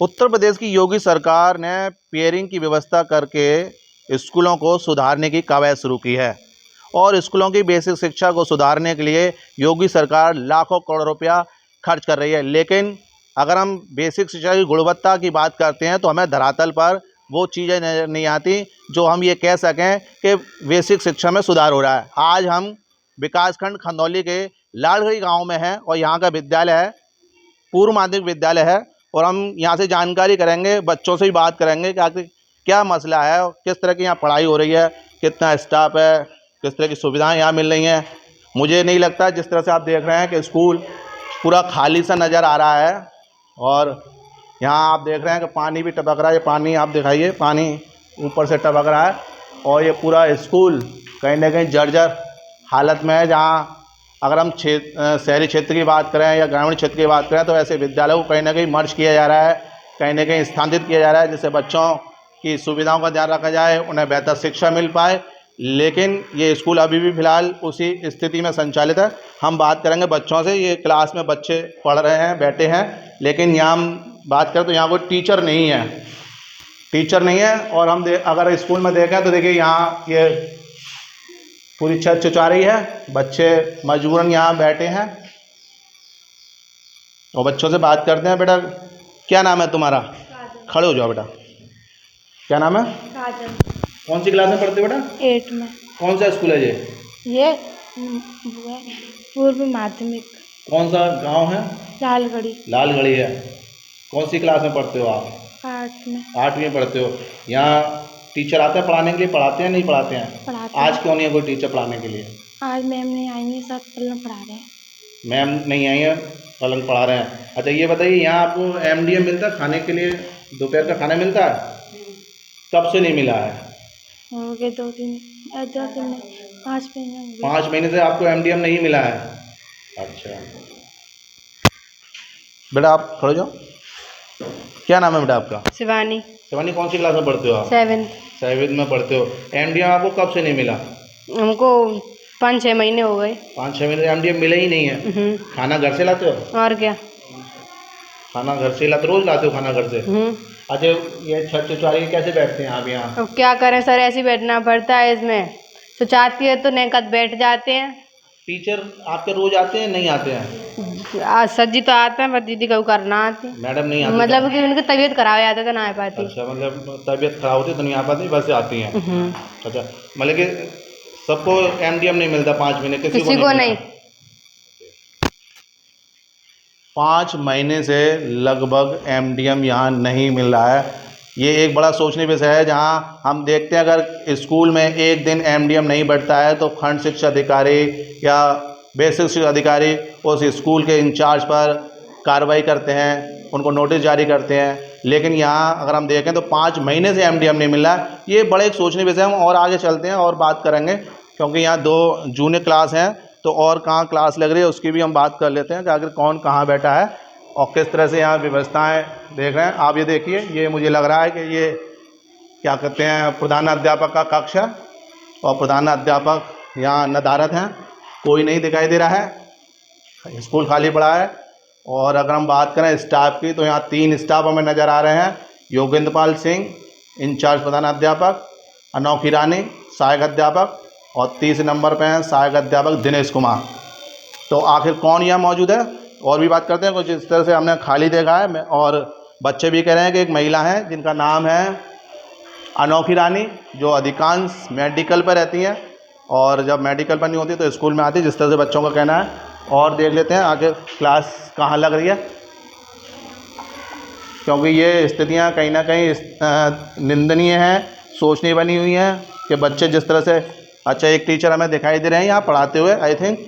उत्तर प्रदेश की योगी सरकार ने पेयरिंग की व्यवस्था करके स्कूलों को सुधारने की कवायद शुरू की है और स्कूलों की बेसिक शिक्षा को सुधारने के लिए योगी सरकार लाखों करोड़ रुपया खर्च कर रही है। लेकिन अगर हम बेसिक शिक्षा की गुणवत्ता की बात करते हैं तो हमें धरातल पर वो चीज़ें नज़र नहीं आती जो हम ये कह सकें कि बेसिक शिक्षा में सुधार हो रहा है। आज हम विकासखंड खंदौली के लालगढ़ी गाँव में हैं और यहाँ का विद्यालय है, पूर्व माध्यमिक विद्यालय है, और हम यहाँ से जानकारी करेंगे, बच्चों से भी बात करेंगे कि आखिर क्या मसला है और किस तरह की यहाँ पढ़ाई हो रही है, कितना स्टाफ है, किस तरह की सुविधाएं यहाँ मिल रही हैं। मुझे नहीं लगता जिस तरह से आप देख रहे हैं कि स्कूल पूरा खाली सा नज़र आ रहा है और यहाँ आप देख रहे हैं कि पानी भी टपक रहा है। ये पानी आप दिखाइए, पानी ऊपर से टपक रहा है और ये पूरा स्कूल कहीं ना कहीं जर्जर हालत में है। जहाँ अगर हम शहरी क्षेत्र की बात करें या ग्रामीण क्षेत्र की बात करें तो ऐसे विद्यालयों को कहीं ना कहीं मर्ज किया जा रहा है, कहीं ना कहीं स्थानांतरित किया जा रहा है, जिससे बच्चों की सुविधाओं का ध्यान रखा जाए, उन्हें बेहतर शिक्षा मिल पाए। लेकिन ये स्कूल अभी भी फ़िलहाल उसी स्थिति में संचालित है। हम बात करेंगे बच्चों से। ये क्लास में बच्चे पढ़ रहे हैं, बैठे हैं, लेकिन यहाँ हम बात करें तो यहाँ कोई टीचर नहीं है। और हम अगर स्कूल में देखें तो देखिए यहाँ ये पूरी छत चुचा रही है, बच्चे मजबूरन यहाँ बैठे हैं और बच्चों से बात करते हैं। बेटा क्या नाम है तुम्हारा? खड़े हो जाओ बेटा। क्या नाम है? कौन सी क्लास में पढ़ते हो बेटा? 8 में। कौन सा स्कूल है ये पूर्व माध्यमिक। कौन सा गांव है? लालगढ़ी है। कौन सी क्लास में पढ़ते हो आप? 8 में। 8वीं में पढ़ते हो। यहाँ टीचर आते हैं पढ़ाने के लिए? पढ़ाते हैं नहीं पढ़ाते हैं? पढ़ाते हैं। आज क्यों नहीं है कोई टीचर पढ़ाने के लिए? आज मैम नहीं आई है, सब पलंग पढ़ा रहे हैं। मैम नहीं आई है, पलंग पढ़ा रहे हैं। अच्छा ये बताइए, यहाँ आपको MDM मिलता है खाने के लिए? दोपहर का खाना मिलता है? कब से नहीं मिला है? हो गए 2-3 5 महीने। 5 महीने से आपको MDM नहीं मिला है? अच्छा बेटा आप खड़े जाओ। क्या नाम है बेटा आपका? शिवानी। कौन सी क्लास में पढ़ते हो आप? 7th में पढ़ते हो। MDM आपको कब से नहीं मिला? हमको 5-6 महीने हो गए। 5-6 महीने से MDM मिला ही नहीं है। खाना घर से लाते हो? और क्या, खाना घर से लाते? रोज लाते हो खाना घर से? अच्छा ये छत चुचारी कैसे बैठते हैं आप यहाँ? अब क्या करें सर, ऐसे ही बैठना पड़ता है। इसमें सुचाती है तो नेकत बैठ जाते हैं। टीचर आपके रोज आते हैं नहीं आते हैं? आज सर जी तो आते हैं, पर दीदी को करना आती। मैडम नहीं आती? मतलब कि उनकी तबीयत खराब हो जाती तो ना आ पाती। अच्छा मतलब तबीयत खराब होती तो नहीं आ पाती, बस आती हैं। अच्छा मतलब कि सबको MDM नहीं मिलता 5 महीने? किसी को नहीं। 5 महीने से लगभग MDM यहाँ नहीं मिल रहा है। ये एक बड़ा सोचने विषय है। जहाँ हम देखते हैं अगर स्कूल में एक दिन MDM नहीं बढ़ता है तो खंड शिक्षा अधिकारी या बेसिक शिक्षा अधिकारी उस स्कूल के इंचार्ज पर कार्रवाई करते हैं, उनको नोटिस जारी करते हैं। लेकिन यहाँ अगर हम देखें तो 5 महीने से MDM नहीं मिल रहा है। ये बड़े एक सोचने विषय। हम और आगे चलते हैं और बात करेंगे, क्योंकि यहाँ 2 जूनियर क्लास हैं तो और कहाँ क्लास लग रही है उसकी भी हम बात कर लेते हैं कि आखिर कौन कहाँ बैठा है और किस तरह से यहाँ व्यवस्थाएं देख रहे हैं आप। ये देखिए, ये मुझे लग रहा है कि ये क्या कहते हैं प्रधान अध्यापक का कक्ष है और प्रधान अध्यापक यहाँ नदारत हैं, कोई नहीं दिखाई दे रहा है, स्कूल खाली पड़ा है। और अगर हम बात करें स्टाफ की तो यहाँ 3 स्टाफ हमें नज़र आ रहे हैं। योगेंद्रपाल सिंह इंचार्ज प्रधान अध्यापक, अनोखी रानी सहायक अध्यापक और 30 नंबर पे हैं सहायक अध्यापक दिनेश कुमार। तो आखिर कौन यहाँ मौजूद है और भी बात करते हैं। कुछ इस तरह से हमने खाली देखा है और बच्चे भी कह रहे हैं कि एक महिला है जिनका नाम है अनोखी रानी, जो अधिकांश मेडिकल पर रहती हैं और जब मेडिकल पर नहीं होती तो स्कूल में आती है, जिस तरह से बच्चों का कहना है। और देख लेते हैं आगे क्लास कहाँ लग रही है, क्योंकि ये स्थितियाँ कहीं ना कहीं निंदनीय हैं, सोचनी बनी हुई हैं कि बच्चे जिस तरह से। अच्छा एक टीचर हमें दिखाई दे रहे हैं यहाँ पढ़ाते हुए आई थिंक,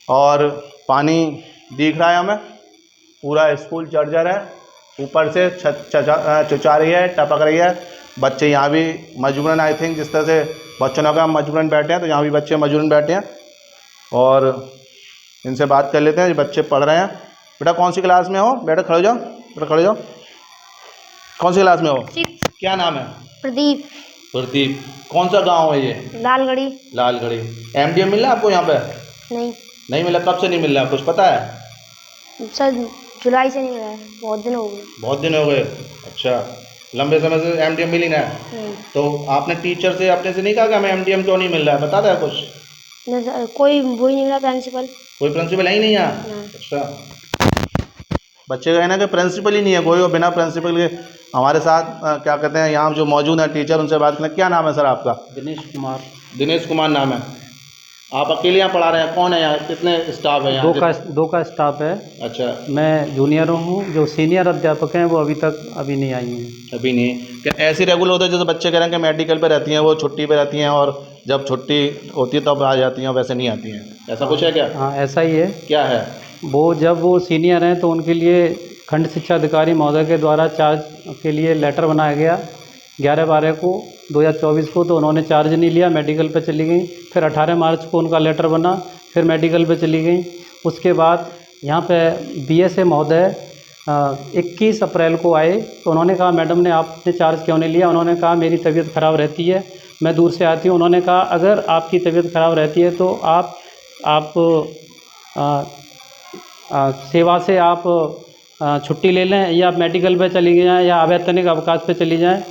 और पानी दिख रहा है हमें, पूरा स्कूल जर्जर है, ऊपर से छत चुचा रही है, टपक रही है। बच्चे यहाँ भी मजबूरन आई थिंक जिस तरह से बच्चों ने कहा मजबूरन बैठे हैं तो यहाँ भी बच्चे मजबूरन बैठे हैं और इनसे बात कर लेते हैं। बच्चे पढ़ रहे हैं। बेटा कौन सी क्लास में हो? बेटा खड़े जाओ, बेटा खड़े जाओ। कौन सी क्लास में हो? 6। क्या नाम है? प्रदीप। कौन सा गांव है ये? लालगढ़ी। MDM मिल रहा है आपको यहाँ पे? नहीं मिला। कब से नहीं मिल रहा, कुछ पता है? सर जुलाई से नहीं मिला है, बहुत दिन हो गए। बहुत दिन हो गए। अच्छा, लंबे समय से एमडीएम मिली ना। तो आपने टीचर से अपने से नहीं कहा कि हमें एमडीएम क्यों नहीं मिल रहा है, बता दे कुछ। कोई वही नहीं मिला प्रिंसिपल। कोई प्रिंसिपल है ही नहीं यहाँ। हाँ। अच्छा, बच्चे का है ना कि प्रिंसिपल ही नहीं है कोई, और बिना प्रिंसिपल के हमारे साथ क्या कहते हैं यहाँ जो मौजूद हैं टीचर, उनसे बात करें। क्या नाम है सर आपका? दिनेश कुमार। दिनेश कुमार नाम है। आप अकेले यहाँ पढ़ा रहे हैं? कौन है यहाँ, कितने स्टाफ है यहाँ? दो का स्टाफ है। अच्छा, मैं जूनियर हूँ, जो सीनियर अध्यापक हैं वो अभी नहीं आई हैं। अभी नहीं। क्या ऐसे रेगुलर होता है जैसे बच्चे कह रहे हैं कि मेडिकल पे रहती हैं, वो छुट्टी पे रहती हैं, और जब छुट्टी होती है तब आ जाती हैं, वैसे नहीं आती हैं, ऐसा कुछ है क्या? हाँ, ऐसा ही है। क्या है? जब वो सीनियर हैं तो उनके लिए खंड शिक्षा अधिकारी महोदय के द्वारा चार्ज के लिए लेटर बनाया गया 11/12 को 2024 को, तो उन्होंने चार्ज नहीं लिया, मेडिकल पे चली गई। फिर 18 मार्च को उनका लेटर बना, फिर मेडिकल पे चली गई। उसके बाद यहाँ पे बीएसए महोदय 21 अप्रैल को आए, तो उन्होंने कहा मैडम ने आपने चार्ज क्यों नहीं लिया? उन्होंने कहा मेरी तबीयत ख़राब रहती है, मैं दूर से आती हूँ। उन्होंने कहा अगर आपकी तबीयत ख़राब रहती है तो आप सेवा से आप छुट्टी ले लें, या मेडिकल पे चली जाएँ, या अवैतनिक अवकाश पे चली जाएँ।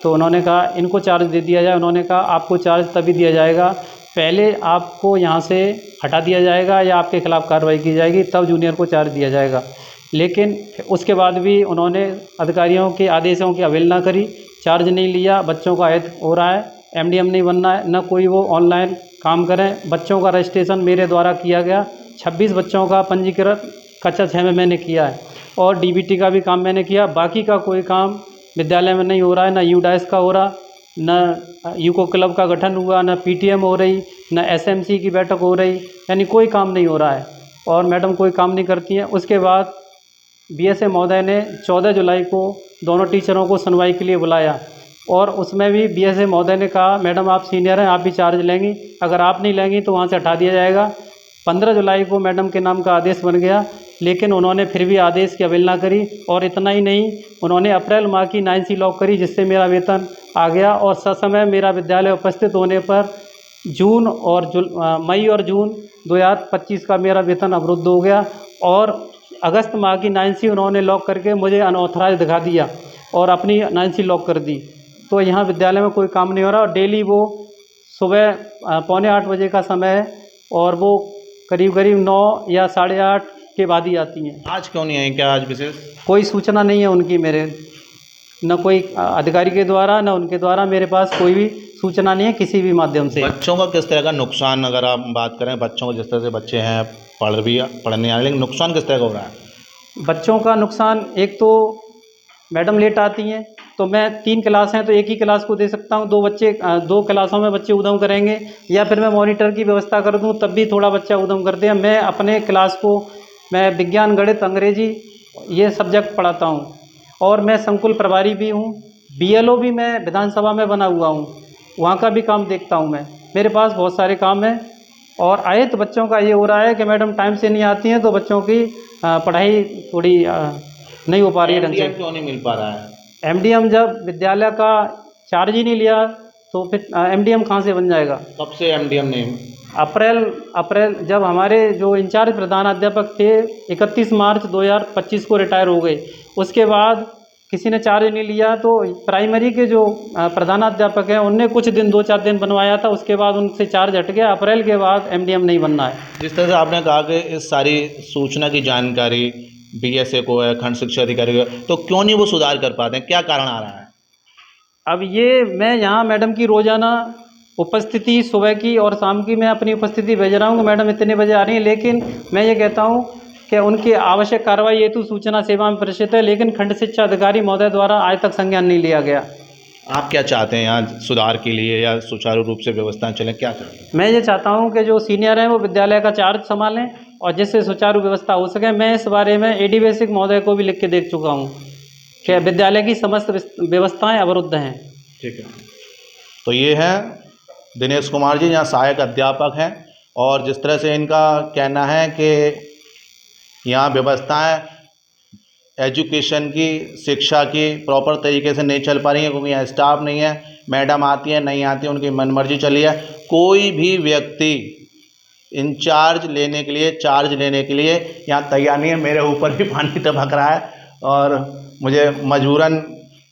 तो उन्होंने कहा इनको चार्ज दे दिया जाए। उन्होंने कहा आपको चार्ज तभी दिया जाएगा, पहले आपको यहाँ से हटा दिया जाएगा या आपके खिलाफ़ कार्रवाई की जाएगी, तब जूनियर को चार्ज दिया जाएगा। लेकिन उसके बाद भी उन्होंने अधिकारियों के आदेशों की अवहेलना करी, चार्ज नहीं लिया। बच्चों का अहित हो रहा है, एमडीएम नहीं बनना है, न कोई वो ऑनलाइन काम करें। बच्चों का रजिस्ट्रेशन मेरे द्वारा किया गया, 26 बच्चों का पंजीकृत कक्षा 6 में मैंने किया है, और डीबीटी का भी काम मैंने किया। बाकी का कोई काम विद्यालय में नहीं हो रहा है, ना यूडाइस का हो रहा, न यूको क्लब का गठन हुआ, न पीटीएम हो रही, न एसएमसी की बैठक हो रही, यानी कोई काम नहीं हो रहा है, और मैडम कोई काम नहीं करती हैं। उसके बाद बीएसए महोदय ने 14 जुलाई को दोनों टीचरों को सुनवाई के लिए बुलाया, और उसमें भी बीएसए महोदय ने कहा मैडम आप सीनियर हैं, आप भी चार्ज लेंगी, अगर आप नहीं लेंगी तो वहाँ से हटा दिया जाएगा। 15 जुलाई को मैडम के नाम का आदेश बन गया, लेकिन उन्होंने फिर भी आदेश की अवहेलना करी। और इतना ही नहीं, उन्होंने अप्रैल माह की 9C लॉक करी, जिससे मेरा वेतन आ गया, और ससमय मेरा विद्यालय उपस्थित होने पर मई और जून 2025 का मेरा वेतन अवरुद्ध हो गया। और अगस्त माह की 9C उन्होंने लॉक करके मुझे अनऑथराइज दिखा दिया और अपनी 9C लॉक कर दी। तो यहाँ विद्यालय में कोई काम नहीं हो रहा, और डेली वो सुबह 7:45 बजे का समय है, और वो करीब 9 या 8:30 के बाद ही आती हैं। आज क्यों नहीं आई? क्या आज विशेष? कोई सूचना नहीं है उनकी, मेरे न कोई अधिकारी के द्वारा न उनके द्वारा मेरे पास कोई भी सूचना नहीं है किसी भी माध्यम से। बच्चों का किस तरह का नुकसान, अगर आप बात करें बच्चों को, जिस तरह से बच्चे हैं पढ़ने आने, लेकिन नुकसान किस तरह का हो रहा है? बच्चों का नुकसान, एक तो मैडम लेट आती हैं, तो मैं 3 क्लास हैं तो एक ही क्लास को दे सकता हूँ, 2 क्लासों में बच्चे उधम करेंगे, या फिर मैं मॉनिटर की व्यवस्था कर दूँ तब भी थोड़ा बच्चा उधम करते हैं। मैं अपने क्लास को मैं विज्ञान, गणित, अंग्रेजी ये सब्जेक्ट पढ़ाता हूँ, और मैं संकुल प्रभारी भी हूँ, बीएलओ भी मैं विधानसभा में बना हुआ हूँ, वहाँ का भी काम देखता हूँ मैं। मेरे पास बहुत सारे काम हैं, और आए तो बच्चों का ये हो रहा है कि मैडम टाइम से नहीं आती हैं, तो बच्चों की पढ़ाई थोड़ी नहीं हो पा रही है ढंग से। एमडीएम क्यों नहीं मिल पा रहा है? एमडीएम जब विद्यालय का चार्ज ही नहीं लिया तो फिर एमडीएम कहाँ से बन जाएगा? कब से एमडीएम नहीं? अप्रैल जब हमारे जो इंचार्ज प्रधानाध्यापक थे 31 मार्च 2025 को रिटायर हो गए, उसके बाद किसी ने चार्ज नहीं लिया, तो प्राइमरी के जो प्रधानाध्यापक हैं उनने कुछ दिन 2-4 दिन बनवाया था, उसके बाद उनसे चार्ज हट गया। अप्रैल के बाद एमडीएम नहीं बनना है। जिस तरह से आपने कहा कि इस सारी सूचना की जानकारी बीएसए को है, खंड शिक्षा अधिकारी को है, तो क्यों नहीं वो सुधार कर पाते हैं? क्या कारण आ रहा है? अब ये मैं यहाँ मैडम की रोज़ाना उपस्थिति सुबह की और शाम की मैं अपनी उपस्थिति भेज रहा हूँ कि मैडम इतने बजे आ रही हैं, लेकिन मैं ये कहता हूँ कि उनकी आवश्यक कार्रवाई हेतु सूचना सेवा में प्रेषित है, लेकिन खंड शिक्षा अधिकारी महोदय द्वारा आज तक संज्ञान नहीं लिया गया। आप क्या चाहते हैं यहाँ सुधार के लिए, या सुचारू रूप से व्यवस्थाएं चलें, क्या चाहते हैं? मैं ये चाहता हूँ कि जो सीनियर हैं वो विद्यालय का चार्ज संभालें, और जिससे सुचारू व्यवस्था हो सके। मैं इस बारे में एडी बेसिक महोदय को भी लिख के देख चुका हूँ कि विद्यालय की समस्त व्यवस्थाएँ अवरुद्ध हैं। ठीक है, तो ये है दिनेश कुमार जी, यहाँ सहायक अध्यापक हैं, और जिस तरह से इनका कहना है कि यहाँ व्यवस्थाएं एजुकेशन की, शिक्षा की प्रॉपर तरीके से नहीं चल पा रही हैं, क्योंकि यहाँ स्टाफ नहीं है, मैडम आती है नहीं आती है, उनकी मनमर्जी चली है। कोई भी व्यक्ति चार्ज लेने के लिए यहाँ तैयार नहीं है। मेरे ऊपर भी पानी टपक रहा है और मुझे मजबूरन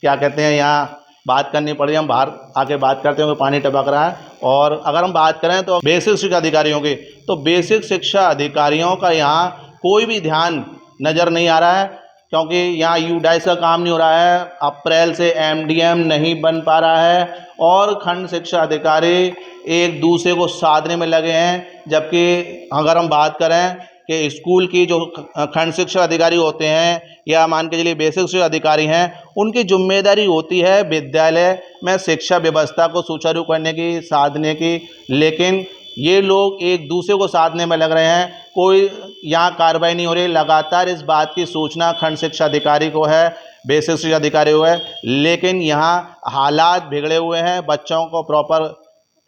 क्या कहते हैं यहाँ बात करनी पड़ रही है। हम बाहर आके बात करते हैं कि पानी टपक रहा है। और अगर हम बात करें तो बेसिक शिक्षा अधिकारियों की, तो बेसिक शिक्षा अधिकारियों का यहाँ कोई भी ध्यान नज़र नहीं आ रहा है, क्योंकि यहाँ यूडाइस का काम नहीं हो रहा है। अप्रैल से एमडीएम नहीं बन पा रहा है और खंड शिक्षा अधिकारी एक दूसरे को साधने में लगे हैं। जबकि अगर हम बात करें कि स्कूल की जो खंड शिक्षा अधिकारी होते हैं या मान के चलिए बेसिक शिक्षा अधिकारी हैं, उनकी जिम्मेदारी होती है विद्यालय में शिक्षा व्यवस्था को सुचारू करने की, साधने की, लेकिन ये लोग एक दूसरे को साधने में लग रहे हैं। कोई यहाँ कार्रवाई नहीं हो रही। लगातार इस बात की सूचना खंड शिक्षा अधिकारी को है, बेसिक शिक्षा अधिकारी को है, लेकिन यहाँ हालात बिगड़े हुए हैं। बच्चों को प्रॉपर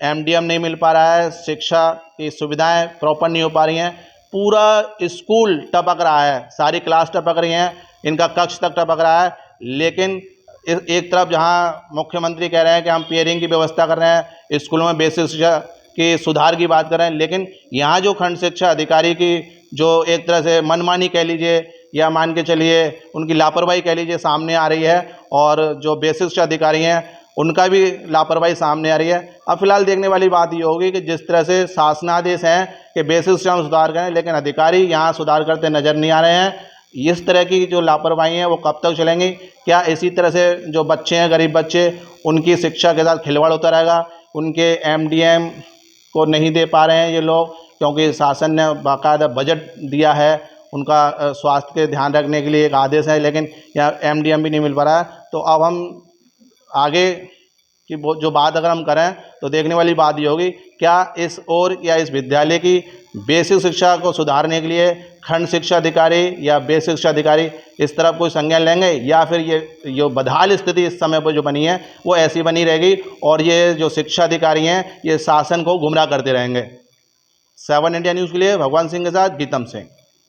एमडीएम नहीं मिल पा रहा है, शिक्षा की सुविधाएं प्रॉपर नहीं हो पा रही हैं। पूरा स्कूल टपक रहा है, सारी क्लास टपक रही हैं, इनका कक्ष तक टपक रहा है। लेकिन एक तरफ जहाँ मुख्यमंत्री कह रहे हैं कि हम पेयरिंग की व्यवस्था कर रहे हैं, स्कूलों में बेसिक शिक्षा के सुधार की बात कर रहे हैं, लेकिन यहाँ जो खंड शिक्षा अधिकारी की जो एक तरह से मनमानी कह लीजिए या मान के चलिए उनकी लापरवाही कह लीजिए सामने आ रही है, और जो बेसिक शिक्षा अधिकारी हैं उनका भी लापरवाही सामने आ रही है। अब फिलहाल देखने वाली बात ये होगी कि जिस तरह से शासनादेश हैं कि बेसिक शिक्षा में सुधार करें, लेकिन अधिकारी यहाँ सुधार करते नज़र नहीं आ रहे हैं। इस तरह की जो लापरवाही है वो कब तक चलेंगी? क्या इसी तरह से जो बच्चे हैं, गरीब बच्चे, उनकी शिक्षा के साथ खिलवाड़ होता रहेगा? उनके एमडीएम को नहीं दे पा रहे हैं ये लोग, क्योंकि शासन ने बाकायदा बजट दिया है उनका स्वास्थ्य के ध्यान रखने के लिए एक आदेश है, लेकिन यहाँ एमडीएम भी नहीं मिल पा रहा है। तो अब हम आगे की जो बात अगर हम करें तो देखने वाली बात ये होगी, क्या इस ओर या इस विद्यालय की बेसिक शिक्षा को सुधारने के लिए खंड शिक्षा अधिकारी या बेसिक शिक्षा अधिकारी इस तरफ कोई संज्ञान लेंगे, या फिर ये जो बदहाल स्थिति इस समय पर जो बनी है वो ऐसी बनी रहेगी और ये जो शिक्षा अधिकारी हैं ये शासन को गुमराह करते रहेंगे। 7 इंडिया न्यूज़ के लिए भगवान सिंह के साथ गीतम सिंह।